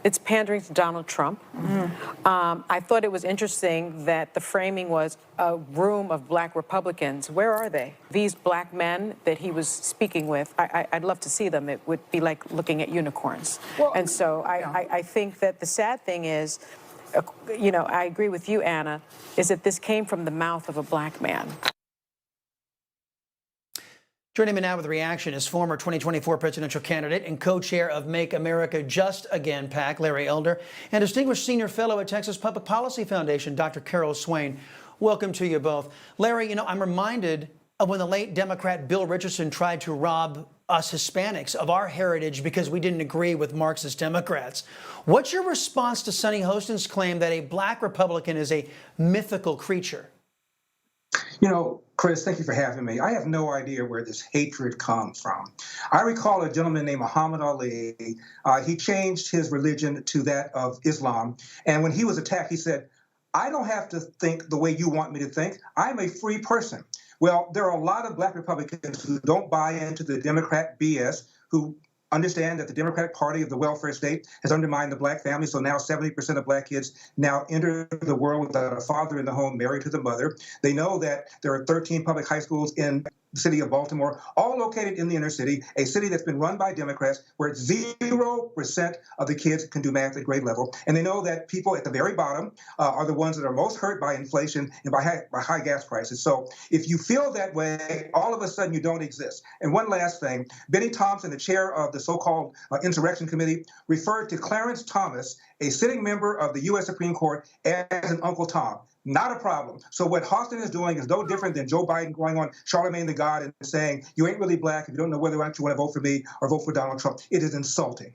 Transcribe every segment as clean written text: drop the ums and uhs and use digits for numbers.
It's pandering to Donald Trump. I thought it was interesting that the framing was a room of black Republicans. Where are they? These black men that he was speaking with, I'd love to see them. It would be like looking at unicorns. Well, and so I think that the sad thing is, I agree with you, Anna, is that this came from the mouth of a black man. Joining me now with a reaction is former 2024 presidential candidate and co-chair of Make America Just Again PAC, Larry Elder, and distinguished senior fellow at Texas Public Policy Foundation, Dr. Carol Swain. Welcome to you both. Larry, I'm reminded of when the late Democrat Bill Richardson tried to rob us Hispanics of our heritage because we didn't agree with Marxist Democrats. What's your response to Sunny Hostin's claim that a black Republican is a mythical creature? Chris, thank you for having me. I have no idea where this hatred comes from. I recall a gentleman named Muhammad Ali. He changed his religion to that of Islam. And when he was attacked, he said, "I don't have to think the way you want me to think. I'm a free person." Well, there are a lot of black Republicans who don't buy into the Democrat BS, who understand that the Democratic Party of the welfare state has undermined the black family. So now 70% of black kids now enter the world without a father in the home, married to the mother. They know that there are 13 public high schools in the city of Baltimore, all located in the inner city, a city that's been run by Democrats, where 0% of the kids can do math at grade level. And they know that people at the very bottom are the ones that are most hurt by inflation and by high gas prices. So if you feel that way, all of a sudden you don't exist. And one last thing, Benny Thompson, the chair of the so-called Insurrection Committee, referred to Clarence Thomas, a sitting member of the U.S. Supreme Court, as an Uncle Tom. Not a problem. So what Hostin is doing is no different than Joe Biden going on Charlemagne the God and saying, you ain't really black if you don't know whether or not you want to vote for me or vote for Donald Trump. It is insulting.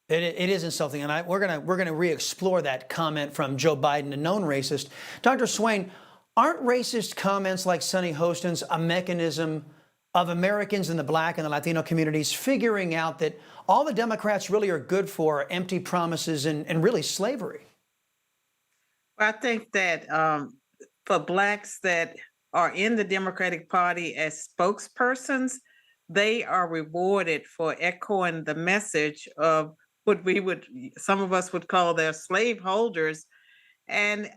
It is insulting, and we're gonna re-explore that comment from Joe Biden, a known racist. Dr. Swain, aren't racist comments like Sunny Hostin's a mechanism of Americans in the black and the Latino communities figuring out that all the Democrats really are good for are empty promises and really slavery? I think that for blacks that are in the Democratic Party as spokespersons, they are rewarded for echoing the message of what some of us would call their slaveholders. And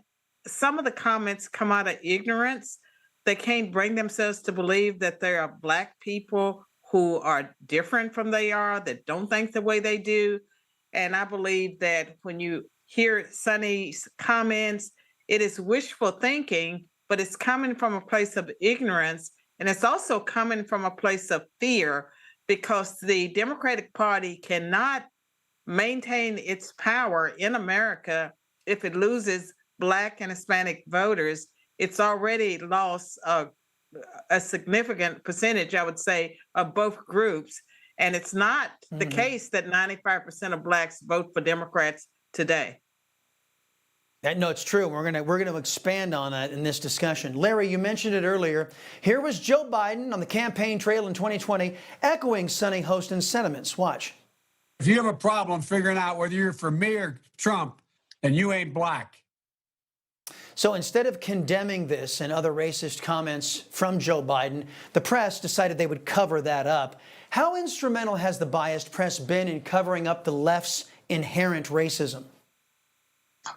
some of the comments come out of ignorance. They can't bring themselves to believe that there are black people who are different from they are, that don't think the way they do. And I believe that when you hear Sunny's comments, it is wishful thinking, but it's coming from a place of ignorance. And it's also coming from a place of fear, because the Democratic Party cannot maintain its power in America if it loses black and Hispanic voters. It's already lost a significant percentage, I would say, of both groups. And it's not the case that 95% of blacks vote for Democrats today. No, it's true. We're gonna expand on that in this discussion. Larry, you mentioned it earlier. Here was Joe Biden on the campaign trail in 2020, echoing Sunny Hostin's sentiments. Watch. If you have a problem figuring out whether you're for me or Trump, then you ain't black. So instead of condemning this and other racist comments from Joe Biden, the press decided they would cover that up. How instrumental has the biased press been in covering up the left's inherent racism?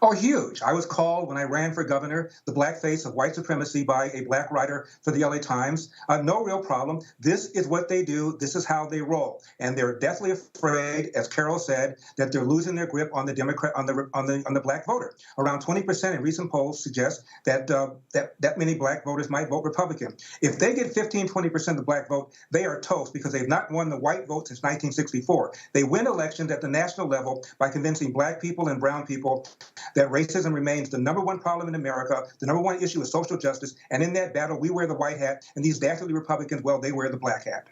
Oh, huge. I was called, when I ran for governor, the blackface of white supremacy by a black writer for the LA Times. No real problem. This is what they do. This is how they roll. And they're deathly afraid, as Carol said, that they're losing their grip on the Democrat, on the black voter. Around 20% in recent polls suggest that that many black voters might vote Republican. If they get 15-20% of the black vote, they are toast, because they've not won the white vote since 1964. They win elections at the national level by convincing black people and brown people that racism remains the #1 problem in America. The #1 issue is social justice. And in that battle, we wear the white hat. And these dastardly Republicans, well, they wear the black hat.